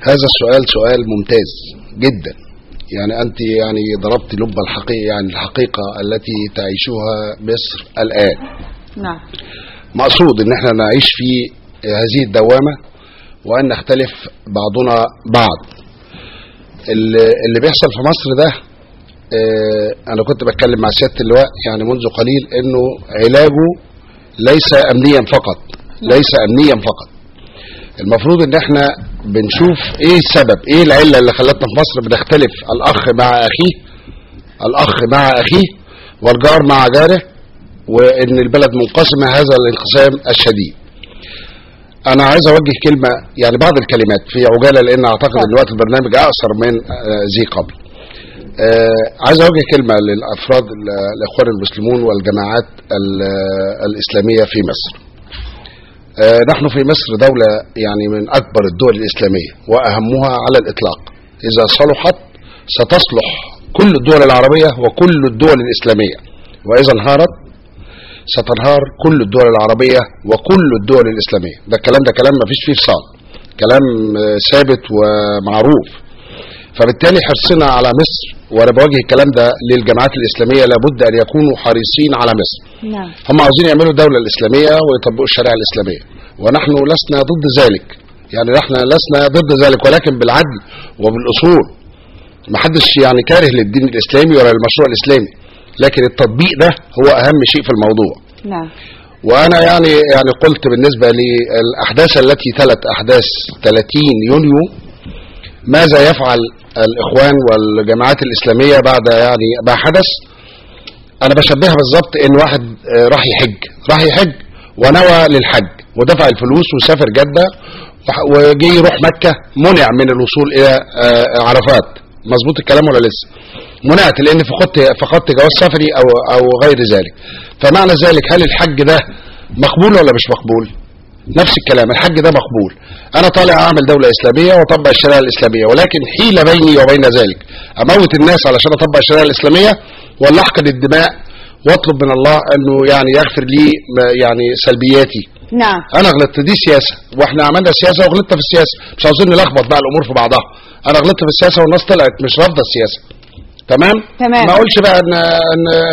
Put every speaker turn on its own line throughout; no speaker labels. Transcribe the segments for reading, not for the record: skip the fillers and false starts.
هذا السؤال سؤال ممتاز جدا. يعني أنت يعني ضربت لب الحقيقة، يعني الحقيقة التي تعيشها مصر الآن.
نعم.
مقصود إن احنا نعيش في هذه الدوامة وأن نختلف بعضنا بعض. اللي بيحصل في مصر ده، أنا كنت بتكلم مع سيادة اللواء يعني منذ قليل إنه علاجه ليس أمنيا فقط، ليس أمنيا فقط. المفروض إن احنا بنشوف ايه السبب، ايه العلة اللي خلتنا في مصر بنختلف الأخ مع أخيه، الأخ مع أخيه والجار مع جاره، وإن البلد منقسمة هذا الانقسام الشديد. أنا عايز أوجه كلمة، يعني بعض الكلمات في عجالة، لأن أعتقد إن وقت البرنامج أقصر من ذي قبل. عايز أوجه كلمة للأفراد الإخوان المسلمون والجماعات الإسلامية في مصر. نحن في مصر دولة يعني من أكبر الدول الإسلامية وأهمها على الإطلاق. إذا صلحت ستصلح كل الدول العربية وكل الدول الإسلامية، وإذا انهارت ستنهار كل الدول العربية وكل الدول الإسلامية. ده كلام ما فيش فيه فصال، كلام ثابت ومعروف. فبالتالي حرصنا على مصر، وانا بوجه الكلام ده للجماعات الإسلامية، لابد ان يكونوا حريصين على مصر.
نعم.
هم عاوزين يعملوا الدولة الإسلامية ويطبقوا الشريعة الإسلامية، ونحن لسنا ضد ذلك. يعني نحن لسنا ضد ذلك، ولكن بالعدل وبالأصول. محدش يعني كاره للدين الإسلامي ولا للمشروع الإسلامي، لكن التطبيق ده هو أهم شيء في الموضوع.
نعم.
وأنا يعني قلت بالنسبة للأحداث التي تلت أحداث 30 يونيو، ماذا يفعل الإخوان والجماعات الإسلامية بعد يعني ما حدث؟ أنا بشبهها بالظبط إن واحد راح يحج ونوى للحج ودفع الفلوس وسافر جدة وجي يروح مكة، منع من الوصول إلى عرفات. مظبوط الكلام ولا لسه؟ منعت لأن فقدت جواز سفري أو غير ذلك. فمعنى ذلك هل الحج ده مقبول ولا مش مقبول؟ نفس الكلام، الحج ده مقبول. أنا طالع أعمل دولة إسلامية وأطبق الشريعة الإسلامية، ولكن حيلة بيني وبين ذلك أموت الناس علشان أطبق الشريعة الإسلامية، ولا أحقن الدماء واطلب من الله انه يعني يغفر لي يعني سلبياتي.
نعم.
انا غلطت، دي سياسه، واحنا عملنا سياسه وغلطت في السياسه، مش عاوزين نلخبط بقى الامور في بعضها. انا غلطت في السياسه والناس طلعت مش رافضه السياسه. تمام. ما اقولش بقى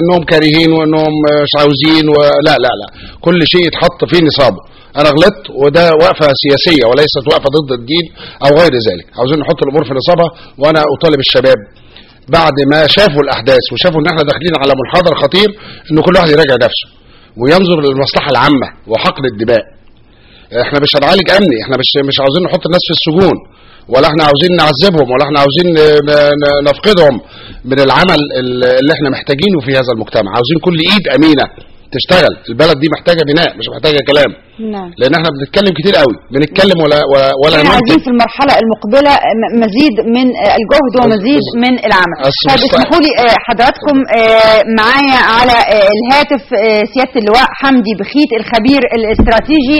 انهم كارهين وانهم مش عاوزين لا لا لا، كل شيء يتحط فيه نصابه. انا غلطت، وده وقفه سياسيه وليست وقفه ضد الدين او غير ذلك. عاوزين نحط الامور في نصابها. وانا اطالب الشباب بعد ما شافوا الاحداث وشافوا ان احنا داخلين على منحدر خطير، ان كل واحد يراجع نفسه وينظر للمصلحه العامه وحقن الدماء. احنا مش هنعالج امني، احنا مش عاوزين نحط الناس في السجون، ولا احنا عاوزين نعذبهم، ولا احنا عاوزين نفقدهم من العمل اللي احنا محتاجينه في هذا المجتمع. عاوزين كل ايد امينه تشتغل. البلد دي محتاجه بناء، مش محتاجه كلام.
نعم.
لان احنا بنتكلم كتير قوي، بنتكلم ولا
احنا عايزين في المرحله المقبله مزيد من الجهد ومزيد من العمل. طيب اسمحوا لي حضراتكم معايا على الهاتف سياده اللواء حمدي بخيت، الخبير الاستراتيجي